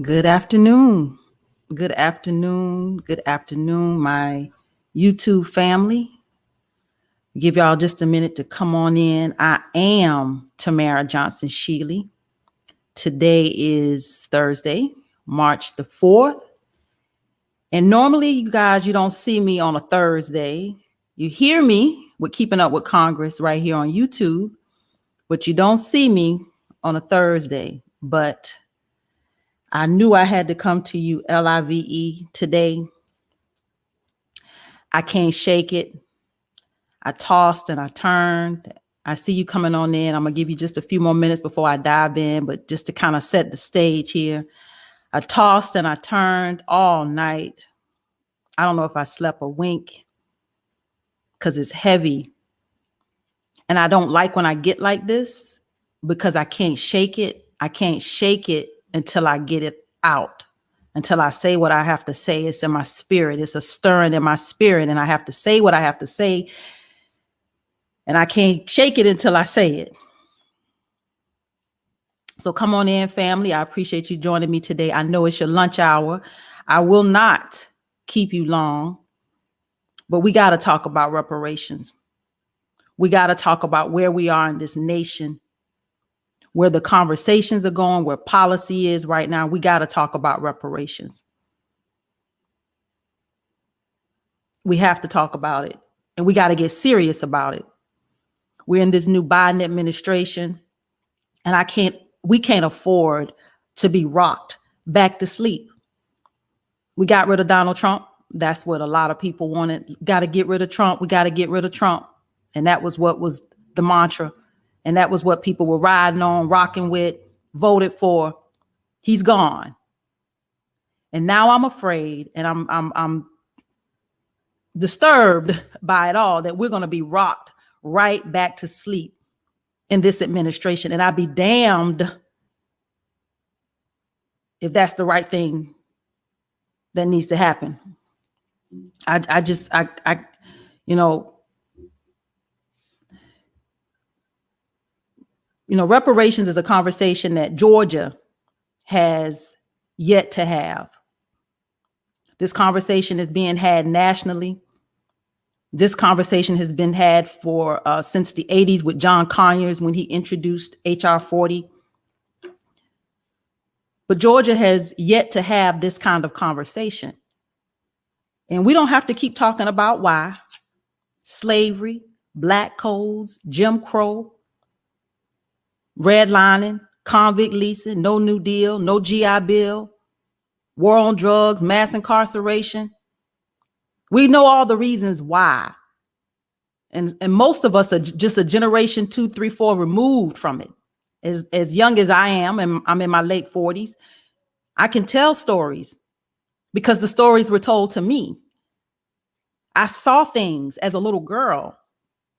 Good afternoon. Good afternoon. Good afternoon, my YouTube family. Give y'all just a minute to come on in. I am Tamara Johnson Sheely. Today is Thursday, March the 4th. And normally, you guys, you don't see me on a Thursday. You hear me with Keeping Up with Congress right here on YouTube, but you don't see me on a Thursday. But I knew I had to come to you live today. I can't shake it. I tossed and I turned. I see you coming on in. I'm going to give you just a few more minutes before I dive in, but just to kind of set the stage here. I tossed and I turned all night. I don't know if I slept a wink because it's heavy. And I don't like when I get like this because I can't shake it. I can't shake it until I get it out, until I say what I have to say. It's in my spirit. It's a stirring in my spirit, and I have to say what I have to say. And I can't shake it until I say it. So come on in, family. I appreciate you joining me today. I know it's your lunch hour. I will not keep you long, but we got to talk about reparations. We got to talk about where we are in this nation, where the conversations are going, where policy is right now. We got to talk about reparations. We have to talk about it, and we got to get serious about it. We're in this new Biden administration, and we can't afford to be rocked back to sleep. We got rid of Donald Trump. That's what a lot of people wanted. Got to get rid of Trump. We got to get rid of Trump. And that was what was the mantra. And that was what people were riding on, rocking with, voted for. He's gone. And now I'm afraid, and I'm disturbed by it all, that we're going to be rocked right back to sleep in this administration. And I'd be damned if that's the right thing that needs to happen. Reparations is a conversation that Georgia has yet to have. This conversation is being had nationally. This conversation has been had for since the 80s with John Conyers when he introduced HR 40. But Georgia has yet to have this kind of conversation. And we don't have to keep talking about why. Slavery, black codes, Jim Crow, redlining, convict leasing, no New Deal, no GI Bill, war on drugs, mass incarceration. We know all the reasons why. And most of us are just a generation 2, 3, 4 removed from it. As young as I am, and I'm in my late 40s, I can tell stories because the stories were told to me. I saw things as a little girl.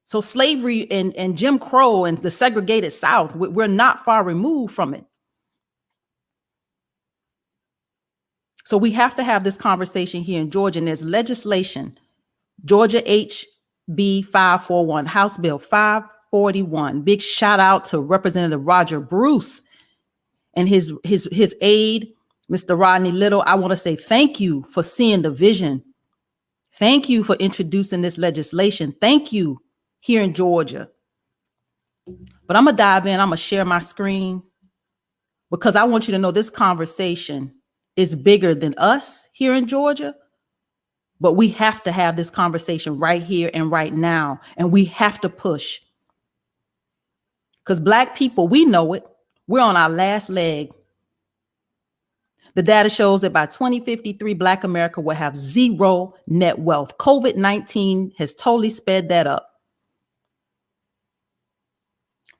So slavery and Jim Crow and the segregated South, we're not far removed from it. So we have to have this conversation here in Georgia, and there's legislation, Georgia HB541, House Bill 541. Big shout out to Representative Roger Bruce and his aide, Mr. Rodney Little. I want to say thank you for seeing the vision. Thank you for introducing this legislation. Thank you here in Georgia. But I'm going to dive in. I'm going to share my screen because I want you to know this conversation is bigger than us here in Georgia. But we have to have this conversation right here and right now. And we have to push. Because Black people, we know it. We're on our last leg. The data shows that by 2053, Black America will have zero net wealth. COVID-19 has totally sped that up.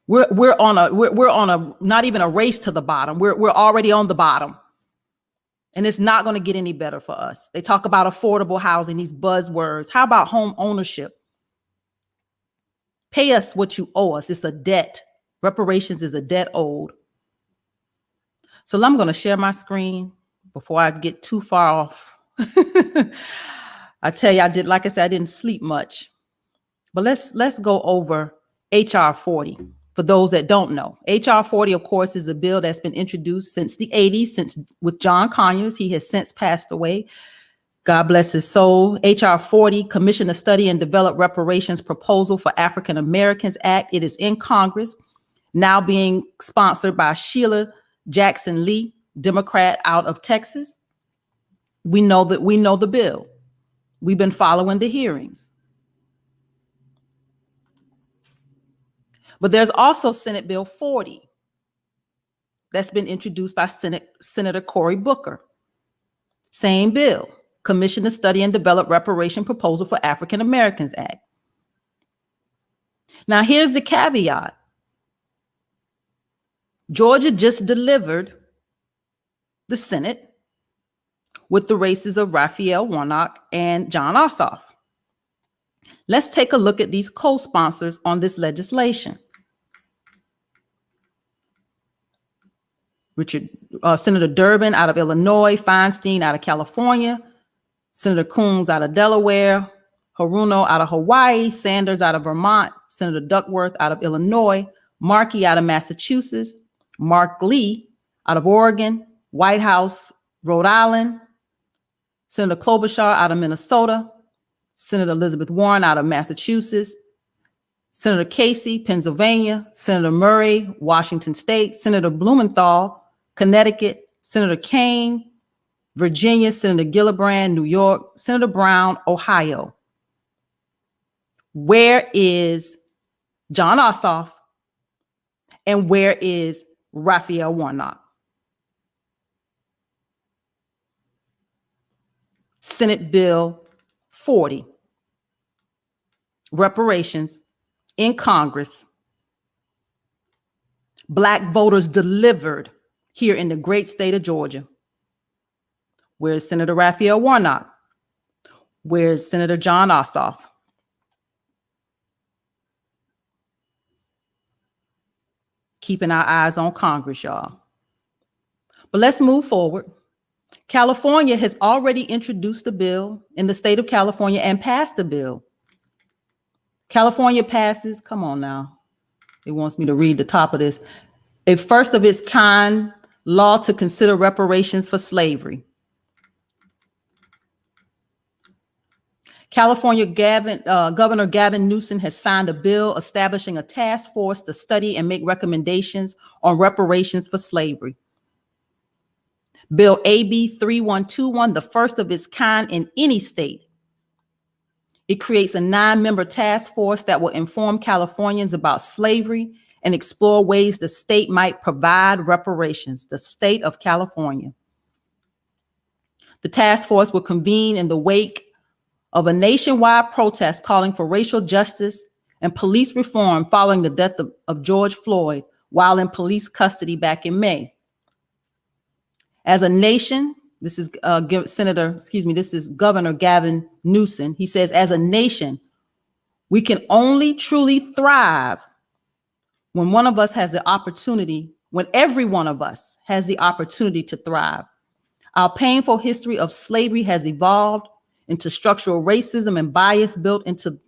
We're on a not even a race to the bottom. We're already on the bottom. And it's not going to get any better for us. They talk about affordable housing, these buzzwords. How about home ownership? Pay us what you owe us. It's a debt. Reparations is a debt owed. So I'm going to share my screen before I get too far off. I tell you, like I said, I didn't sleep much. But let's go over HR 40. for those that don't know. H.R. 40, of course, is a bill that's been introduced since the 80s, with John Conyers. He has since passed away. God bless his soul. H.R. 40, Commission to Study and Develop Reparations Proposal for African Americans Act. It is in Congress, now being sponsored by Sheila Jackson Lee, Democrat out of Texas. We know the bill. We've been following the hearings. But there's also Senate Bill 40 that's been introduced by Senator Cory Booker. Same bill, Commission to Study and Develop Reparation Proposal for African Americans Act. Now, here's the caveat. Georgia just delivered the Senate with the races of Raphael Warnock and Jon Ossoff. Let's take a look at these co-sponsors on this legislation. Senator Durbin out of Illinois, Feinstein out of California, Senator Coons out of Delaware, Haruno out of Hawaii, Sanders out of Vermont, Senator Duckworth out of Illinois, Markey out of Massachusetts, Mark Lee out of Oregon, Whitehouse, Rhode Island, Senator Klobuchar out of Minnesota, Senator Elizabeth Warren out of Massachusetts, Senator Casey, Pennsylvania, Senator Murray, Washington State, Senator Blumenthal, Connecticut, Senator Kaine, Virginia, Senator Gillibrand, New York, Senator Brown, Ohio. Where is Jon Ossoff and where is Raphael Warnock? Senate Bill 40, reparations in Congress. Black voters delivered here in the great state of Georgia. Where's Senator Raphael Warnock? Where's Senator Jon Ossoff? Keeping our eyes on Congress, y'all. But let's move forward. California has already introduced a bill in the state of California and passed a bill. California passes, come on now. It wants me to read the top of this. A first of its kind law to consider reparations for slavery. California Governor Gavin Newsom has signed a bill establishing a task force to study and make recommendations on reparations for slavery. Bill HB541, the first of its kind in any state. It creates a 9-member task force that will inform Californians about slavery and explore ways the state might provide reparations, the state of California. The task force will convene in the wake of a nationwide protest calling for racial justice and police reform following the death of George Floyd while in police custody back in May. As a nation, this is Governor Gavin Newsom. He says, as a nation, we can only truly thrive when one of us has the opportunity, when every one of us has the opportunity to thrive. Our painful history of slavery has evolved into structural racism and bias built into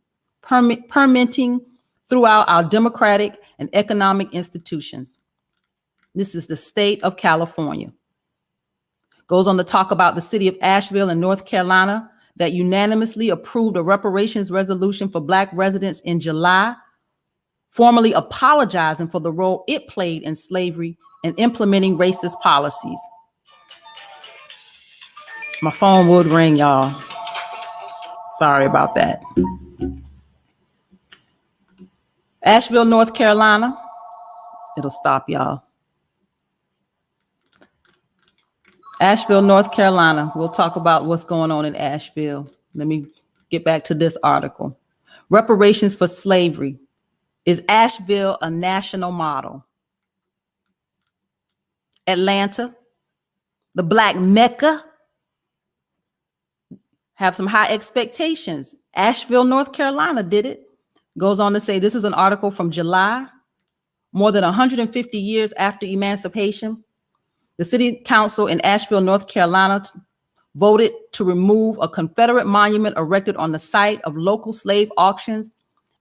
permitting throughout our democratic and economic institutions. This is the state of California. Goes on to talk about the city of Asheville in North Carolina that unanimously approved a reparations resolution for Black residents in July, formally apologizing for the role it played in slavery and implementing racist policies. My phone would ring, y'all. Sorry about that. Asheville, North Carolina. It'll stop, y'all. Asheville, North Carolina. We'll talk about what's going on in Asheville. Let me get back to this article. Reparations for slavery. Is Asheville a national model? Atlanta, the Black Mecca, have some high expectations. Asheville, North Carolina did it. Goes on to say, this was an article from July, more than 150 years after emancipation. The city council in Asheville, North Carolina voted to remove a Confederate monument erected on the site of local slave auctions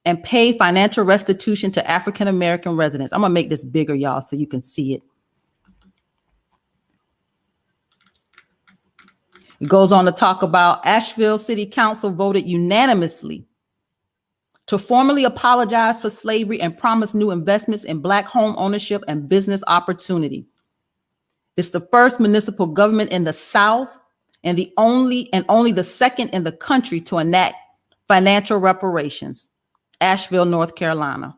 and pay financial restitution to African American residents. I'm gonna make this bigger, y'all, so you can see it. It goes on to talk about Asheville City Council voted unanimously to formally apologize for slavery and promise new investments in Black home ownership and business opportunity. It's the first municipal government in the South and only the second in the country to enact financial reparations. Asheville, North Carolina.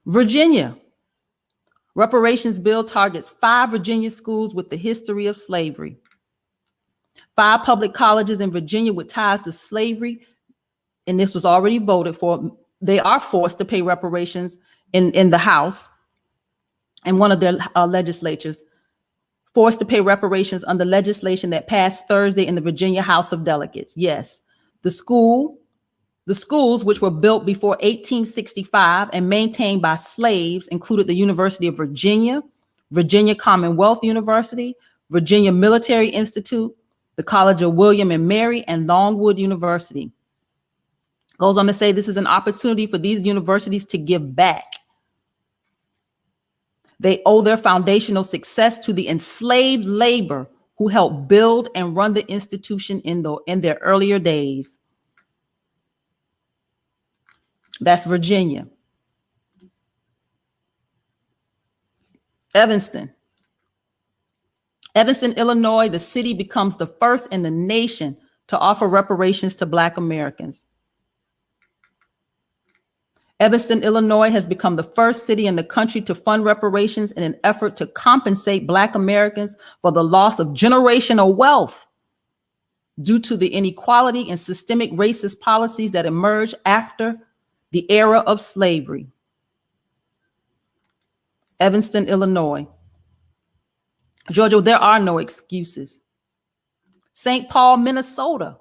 Virginia. Reparations bill targets 5 Virginia schools with the history of slavery. 5 public colleges in Virginia with ties to slavery, and this was already voted for. They are forced to pay reparations in the House and one of their legislatures, forced to pay reparations under legislation that passed Thursday in the Virginia House of Delegates. Yes, the schools, which were built before 1865 and maintained by slaves, included the University of Virginia, Virginia Commonwealth University, Virginia Military Institute, the College of William and Mary, and Longwood University. Goes on to say this is an opportunity for these universities to give back. They owe their foundational success to the enslaved labor who helped build and run the institution in their earlier days. That's Virginia. Evanston, Illinois, the city becomes the first in the nation to offer reparations to Black Americans. Evanston, Illinois has become the first city in the country to fund reparations in an effort to compensate Black Americans for the loss of generational wealth due to the inequality and systemic racist policies that emerged after the era of slavery. Evanston, Illinois. Georgia, there are no excuses. St. Paul, Minnesota.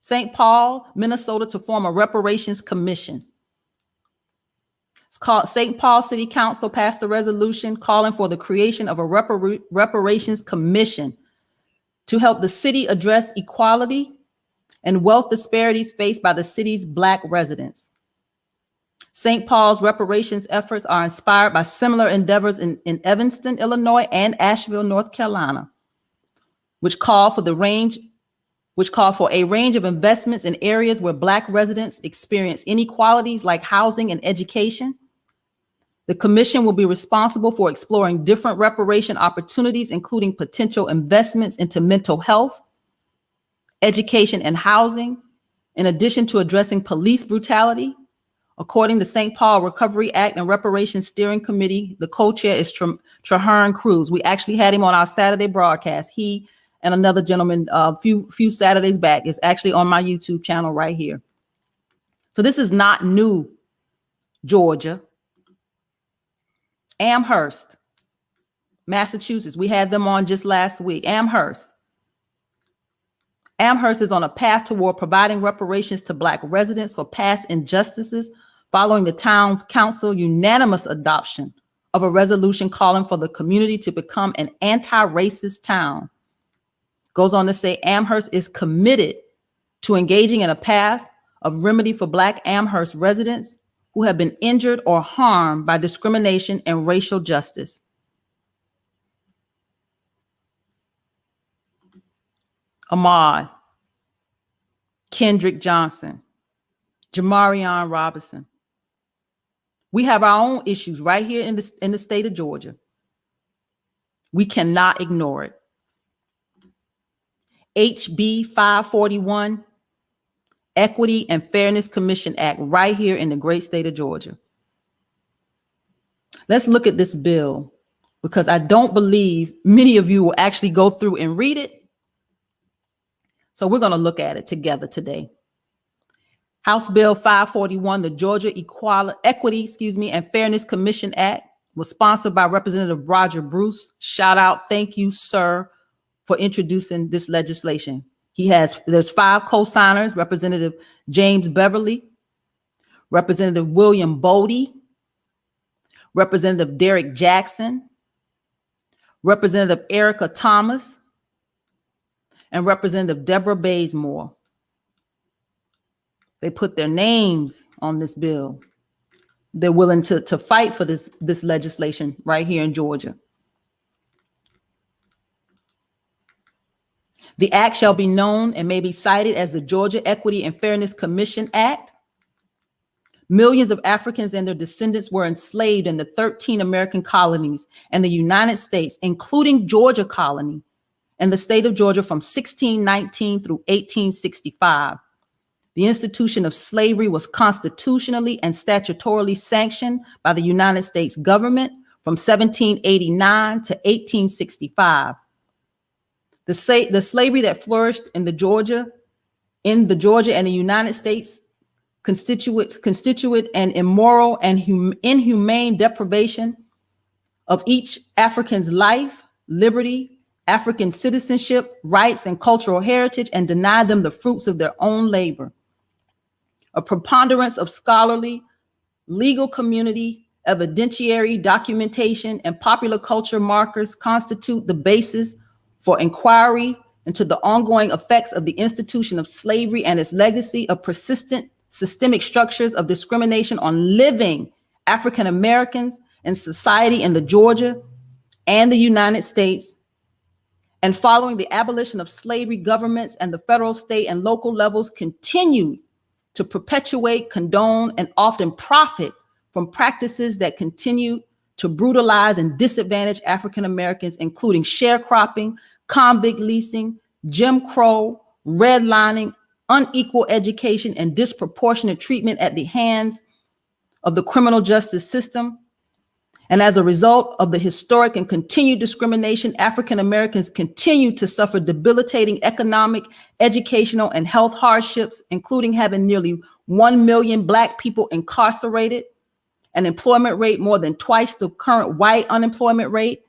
St. Paul, Minnesota, to form a reparations commission. It's called St. Paul City Council passed a resolution calling for the creation of a reparations commission to help the city address equality and wealth disparities faced by the city's Black residents. St. Paul's reparations efforts are inspired by similar endeavors in Evanston, Illinois, and Asheville, North Carolina, which call for a range of investments in areas where Black residents experience inequalities like housing and education. The commission will be responsible for exploring different reparation opportunities, including potential investments into mental health, education, and housing, in addition to addressing police brutality. According to St. Paul Recovery Act and Reparations Steering Committee, the co-chair is Traherne Cruz. We actually had him on our Saturday broadcast. He and another gentleman a few Saturdays back is actually on my YouTube channel right here. So this is not new, Georgia. Amherst, Massachusetts. We had them on just last week. Amherst is on a path toward providing reparations to Black residents for past injustices following the town's council unanimous adoption of a resolution calling for the community to become an anti-racist town. Goes on to say Amherst is committed to engaging in a path of remedy for Black Amherst residents who have been injured or harmed by discrimination and racial justice. Ahmaud, Kendrick Johnson, Jamarion Robinson. We have our own issues right here in the state of Georgia. We cannot ignore it. HB541, Equity and Fairness Commission Act, right here in the great state of Georgia. Let's look at this bill, because I don't believe many of you will actually go through and read it. So we're going to look at it together today. House Bill 541, the Georgia Equity and Fairness Commission Act, was sponsored by Representative Roger Bruce. Shout out, thank you, sir, for introducing this legislation. There's 5 co-signers: Representative James Beverly, Representative William Bodie, Representative Derek Jackson, Representative Erica Thomas, and Representative Deborah Bazemore. They put their names on this bill. They're willing to fight for this legislation right here in Georgia. The act shall be known and may be cited as the Georgia Equity and Fairness Commission Act. Millions of Africans and their descendants were enslaved in the 13 American colonies and the United States, including Georgia Colony and the state of Georgia from 1619 through 1865. The institution of slavery was constitutionally and statutorily sanctioned by the United States government from 1789 to 1865. The slavery that flourished in the Georgia and the United States constitute an immoral and inhumane deprivation of each African's life, liberty, African citizenship, rights, and cultural heritage, and denied them the fruits of their own labor. A preponderance of scholarly, legal community, evidentiary documentation, and popular culture markers constitute the basis for inquiry into the ongoing effects of the institution of slavery and its legacy of persistent systemic structures of discrimination on living African Americans and society in the Georgia and the United States. And following the abolition of slavery, governments and the federal, state, and local levels continued to perpetuate, condone, and often profit from practices that continue to brutalize and disadvantage African Americans, including sharecropping, convict leasing, Jim Crow, redlining, unequal education, and disproportionate treatment at the hands of the criminal justice system. And as a result of the historic and continued discrimination, African Americans continue to suffer debilitating economic, educational, and health hardships, including having nearly 1 million Black people incarcerated, an employment rate more than twice the current white unemployment rate,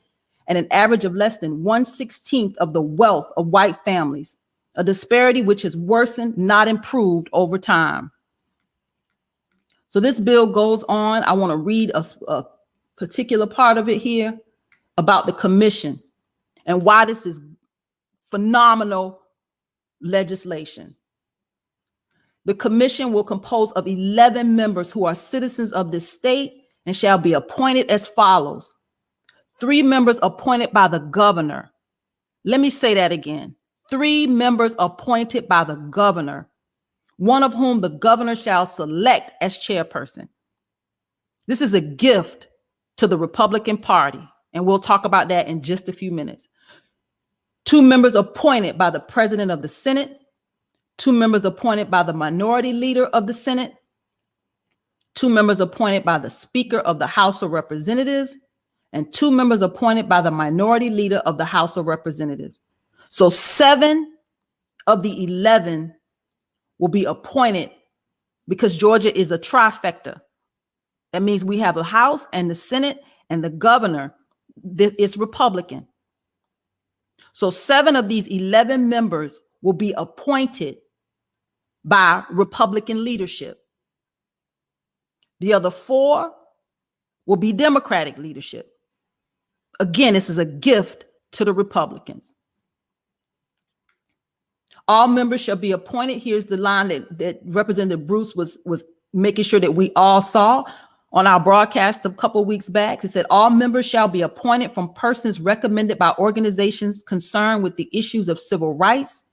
and an average of less than 1/16 of the wealth of white families, a disparity which has worsened, not improved over time. So this bill goes on. I want to read a particular part of it here about the commission and why this is phenomenal legislation. The commission will compose of 11 members who are citizens of this state and shall be appointed as follows. 3 members appointed by the governor. Let me say that again. 3 members appointed by the governor, one of whom the governor shall select as chairperson. This is a gift to the Republican Party, and we'll talk about that in just a few minutes. 2 members appointed by the president of the Senate, 2 members appointed by the minority leader of the Senate, 2 members appointed by the Speaker of the House of Representatives, and 2 members appointed by the minority leader of the House of Representatives. So 7 of the 11 will be appointed because Georgia is a trifecta. That means we have a House and the Senate and the governor. It's Republican. So 7 of these 11 members will be appointed by Republican leadership. The other 4 will be Democratic leadership. Again, this is a gift to the Republicans. All members shall be appointed. Here's the line that Representative Bruce was making sure that we all saw on our broadcast a couple of weeks back. He said, all members shall be appointed from persons recommended by organizations concerned with the issues of civil rights,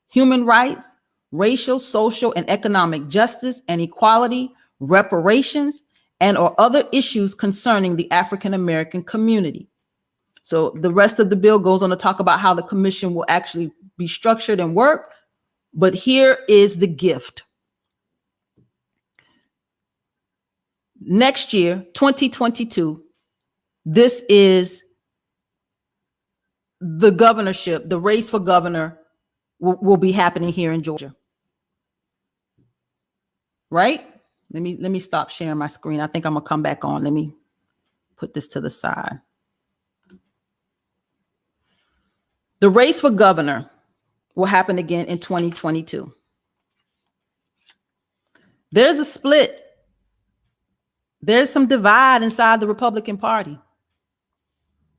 human rights, racial, social, and economic justice and equality, reparations, and or other issues concerning the African American community. So the rest of the bill goes on to talk about how the commission will actually be structured and work. But here is the gift. Next year, 2022, this is the governorship. The race for governor will be happening here in Georgia. Right? Let me stop sharing my screen. I think I'm gonna come back on. Let me put this to the side. The race for governor will happen again in 2022. There's a split. There's some divide inside the Republican Party.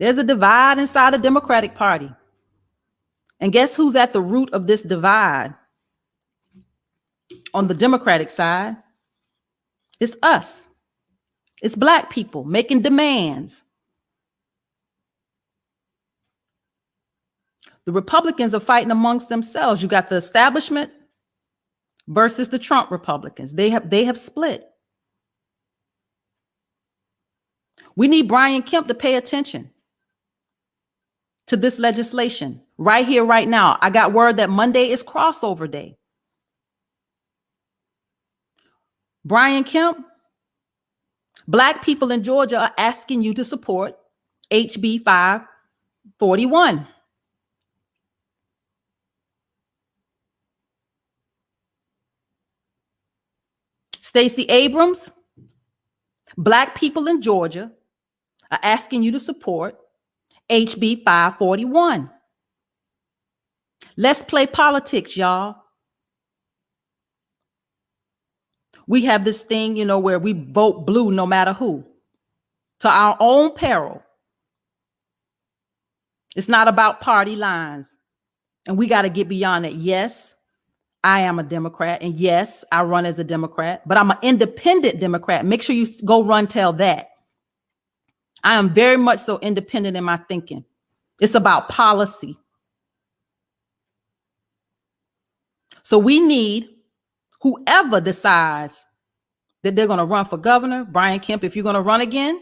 There's a divide inside the Democratic Party. And guess who's at the root of this divide? On the Democratic side, it's us. It's Black people making demands. The Republicans are fighting amongst themselves. You got the establishment versus the Trump Republicans. They have split. We need Brian Kemp to pay attention to this legislation right here, right now. I got word that Monday is crossover day. Brian Kemp, Black people in Georgia are asking you to support HB 541. Stacey Abrams, Black people in Georgia are asking you to support HB 541. Let's play politics, y'all. We have this thing, where we vote blue no matter who, to our own peril. It's not about party lines. And we got to get beyond that. Yes, I am a Democrat. And yes, I run as a Democrat, but I'm an independent Democrat. Make sure you go run tell that. I am very much so independent in my thinking. It's about policy. So we need whoever decides that they're going to run for governor. Brian Kemp, if you're going to run again,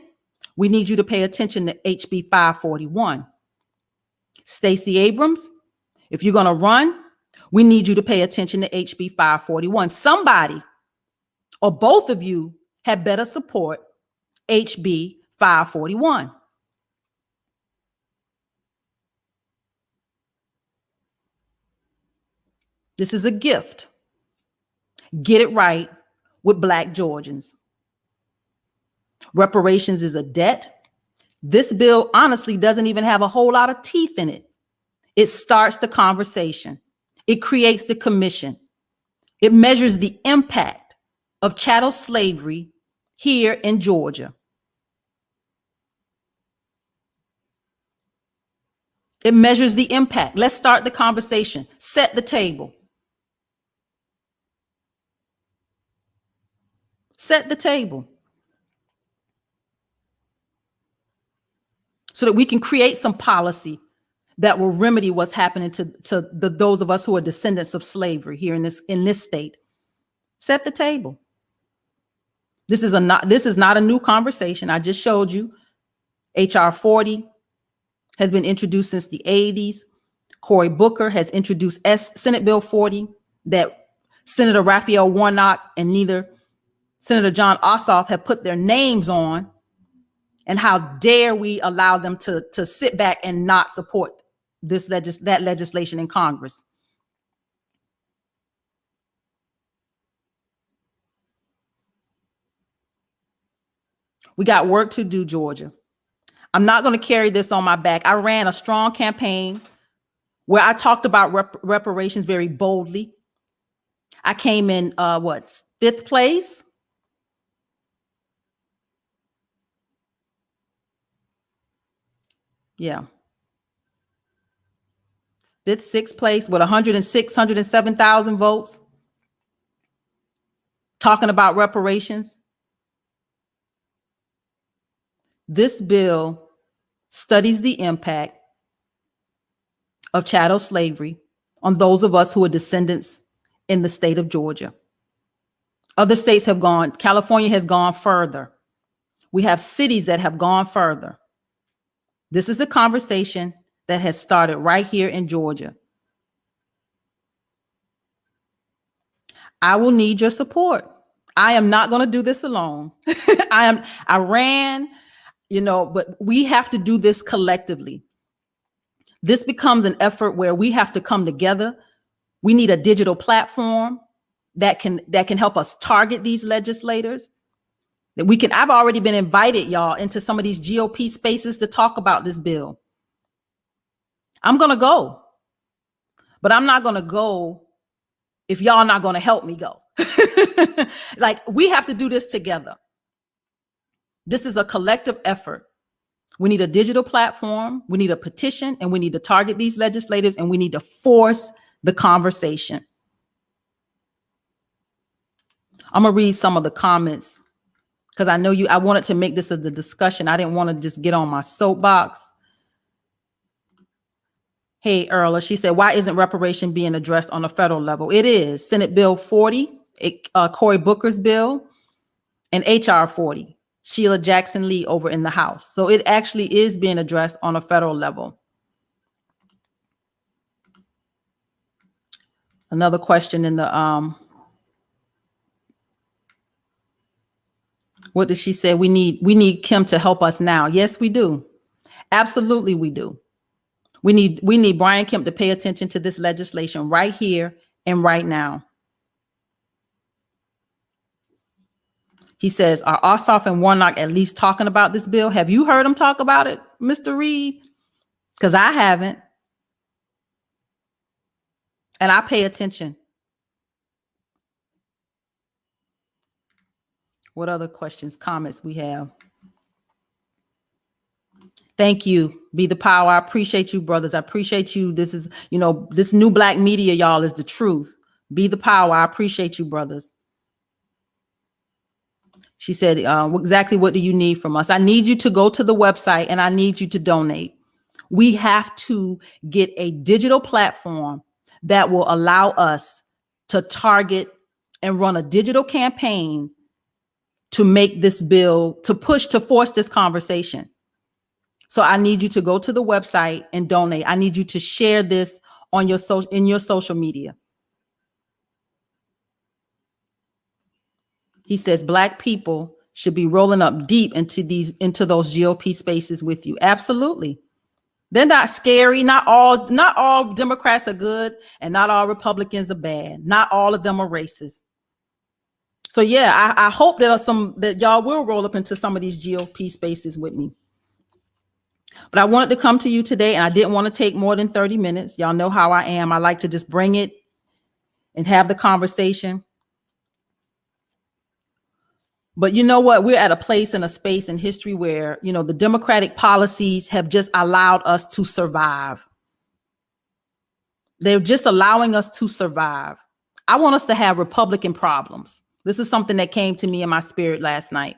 we need you to pay attention to HB 541. Stacey Abrams, if you're going to run, we need you to pay attention to HB 541. Somebody or both of you had better support HB 541. This is a gift. Get it right with Black Georgians. Reparations is a debt. This bill honestly doesn't even have a whole lot of teeth in it. It starts the conversation. It creates the commission. It measures the impact of chattel slavery here in Georgia. It measures the impact. Let's start the conversation. Set the table. Set the table so that we can create some policy that will remedy what's happening to those of us who are descendants of slavery here in this state. Set the table. This is not a new conversation. I just showed you HR 40 has been introduced since the 80s. Cory Booker has introduced Senate Bill 40 that Senator Raphael Warnock and neither Senator John Ossoff have put their names on. And how dare we allow them to sit back and not support that legislation in Congress. We got work to do, Georgia. I'm not going to carry this on my back. I ran a strong campaign where I talked about reparations very boldly. I came in, 5th place? Yeah. 5th, 6th place with 107,000 votes. Talking about reparations. This bill studies the impact of chattel slavery on those of us who are descendants in the state of Georgia. Other states have gone, California has gone further. We have cities that have gone further. This is the conversation that has started right here in Georgia. I will need your support. I am not going to do this alone. I ran, but we have to do this collectively. This becomes an effort where we have to come together. We need a digital platform that can help us target these legislators. That I've already been invited, y'all, into some of these GOP spaces to talk about this bill. I'm going to go, but I'm not going to go if y'all not going to help me go. Like, we have to do this together. This is a collective effort. We need a digital platform. We need a petition, and we need to target these legislators, and we need to force the conversation. I'm going to read some of the comments because I know I wanted to make this as a discussion. I didn't want to just get on my soapbox. Hey, Erla, she said, why isn't reparation being addressed on a federal level? It is. Senate Bill 40, Cory Booker's bill, and HR 40, Sheila Jackson Lee over in the House. So it actually is being addressed on a federal level. Another question in the, what did she say? We need Kim to help us now. Yes, we do. Absolutely, we do. We need Brian Kemp to pay attention to this legislation right here and right now. He says, are Ossoff and Warnock at least talking about this bill? Have you heard them talk about it, Mr. Reed? Because I haven't. And I pay attention. What other questions, comments we have? Thank you. Be the power. I appreciate you, brothers. I appreciate you. This is, this new black media, y'all, is the truth. Be the power. I appreciate you, brothers. She said, exactly what do you need from us? I need you to go to the website and I need you to donate. We have to get a digital platform that will allow us to target and run a digital campaign to make this bill, to force this conversation. So I need you to go to the website and donate. I need you to share this on your social media. He says black people should be rolling up deep into those GOP spaces with you. Absolutely. They're not scary. Not all Democrats are good and not all Republicans are bad. Not all of them are racist. So yeah, I hope that y'all will roll up into some of these GOP spaces with me. But I wanted to come to you today, and I didn't want to take more than 30 minutes. Y'all know how I am. I like to just bring it and have the conversation. But you know what? We're at a place and a space in history where, the Democratic policies have just allowed us to survive. They're just allowing us to survive. I want us to have Republican problems. This is something that came to me in my spirit last night.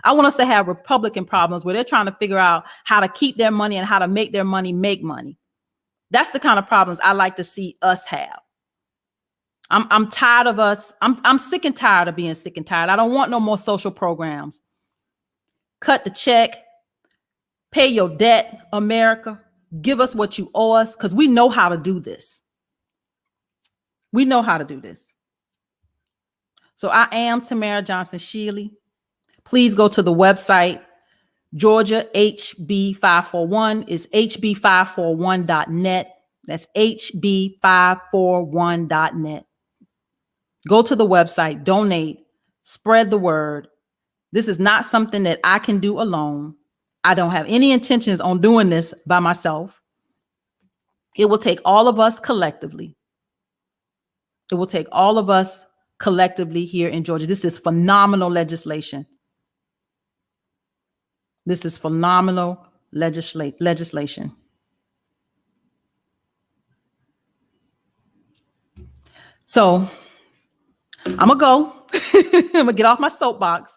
I want us to have Republican problems where they're trying to figure out how to keep their money and how to make their money make money. That's the kind of problems I like to see us have. I'm tired of us. I'm sick and tired of being sick and tired. I don't want no more social programs. Cut the check. Pay your debt, America. Give us what you owe us, because we know how to do this. We know how to do this. So I am Tamara Johnson Shealy. Please go to the website. Georgia HB541 is HB541.net. That's HB541.net. Go to the website, donate, spread the word. This is not something that I can do alone. I don't have any intentions on doing this by myself. It will take all of us collectively. It will take all of us collectively here in Georgia. This is phenomenal legislation. This is phenomenal legislation. So I'm going to go. I'm going to get off my soapbox.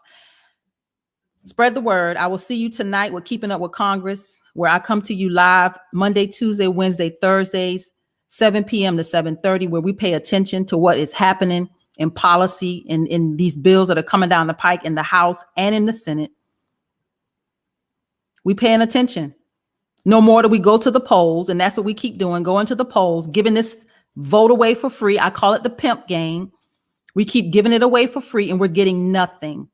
Spread the word. I will see you tonight with Keeping Up with Congress, where I come to you live Monday, Tuesday, Wednesday, Thursdays, 7 p.m. to 7:30, where we pay attention to what is happening in policy in these bills that are coming down the pike in the House and in the Senate. We paying attention. No more do we go to the polls, and that's what we keep doing, going to the polls, giving this vote away for free. I call it the pimp game. We keep giving it away for free, and we're getting nothing.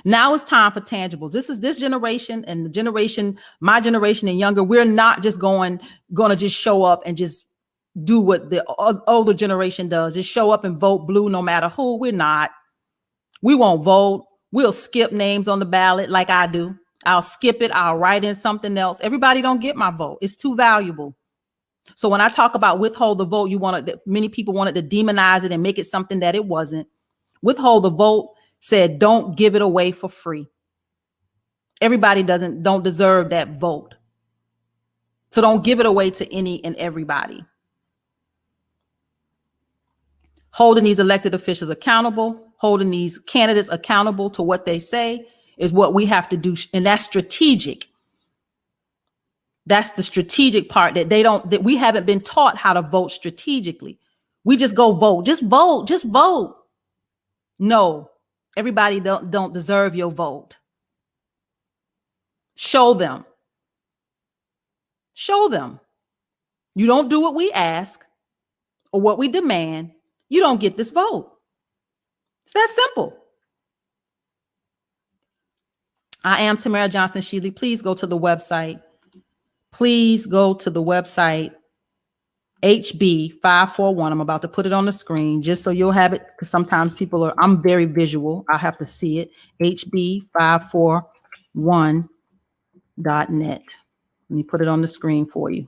Now it's time for tangibles. This is this generation and the generation, my generation and younger. We're not just going to just show up and just do what the older generation does. Just show up and vote blue no matter who. We're not. We won't vote. We'll skip names on the ballot like I do. I'll skip it. I'll write in something else. Everybody don't get my vote. It's too valuable. So when I talk about withhold the vote, many people wanted to demonize it and make it something that it wasn't. Withhold the vote said, don't give it away for free. Everybody don't deserve that vote. So don't give it away to any and everybody. Holding these elected officials accountable, holding these candidates accountable to what they say is what we have to do. And that's strategic. That's the strategic part that we haven't been taught how to vote strategically. We just go vote, just vote, just vote. No, everybody don't deserve your vote. Show them. Show them. You don't do what we ask or what we demand, you don't get this vote. It's that simple. I am Tamara Johnson Shealy. Please go to the website. Please go to the website, HB541. I'm about to put it on the screen just so you'll have it, because sometimes I'm very visual. I have to see it. HB541.net. Let me put it on the screen for you.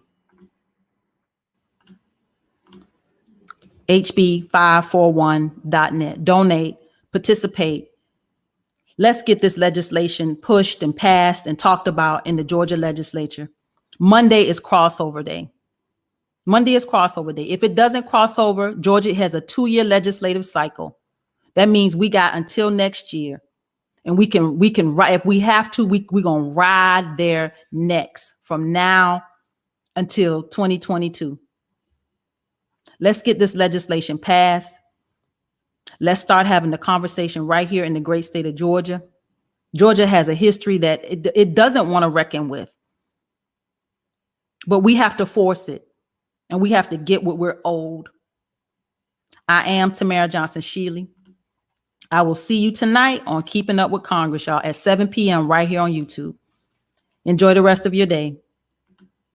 HB541.net. Donate, participate. Let's get this legislation pushed and passed and talked about in the Georgia legislature. Monday is crossover day. Monday is crossover day. If it doesn't cross over, Georgia has a 2-year legislative cycle. That means we got until next year. And we can if we have to, we're going to ride their necks from now until 2022. Let's get this legislation passed. Let's start having the conversation right here in the great state of Georgia. Georgia has a history that it doesn't want to reckon with. But we have to force it. And we have to get what we're owed. I am Tamara Johnson Shealy. I will see you tonight on Keeping Up with Congress, y'all, at 7 p.m. right here on YouTube. Enjoy the rest of your day.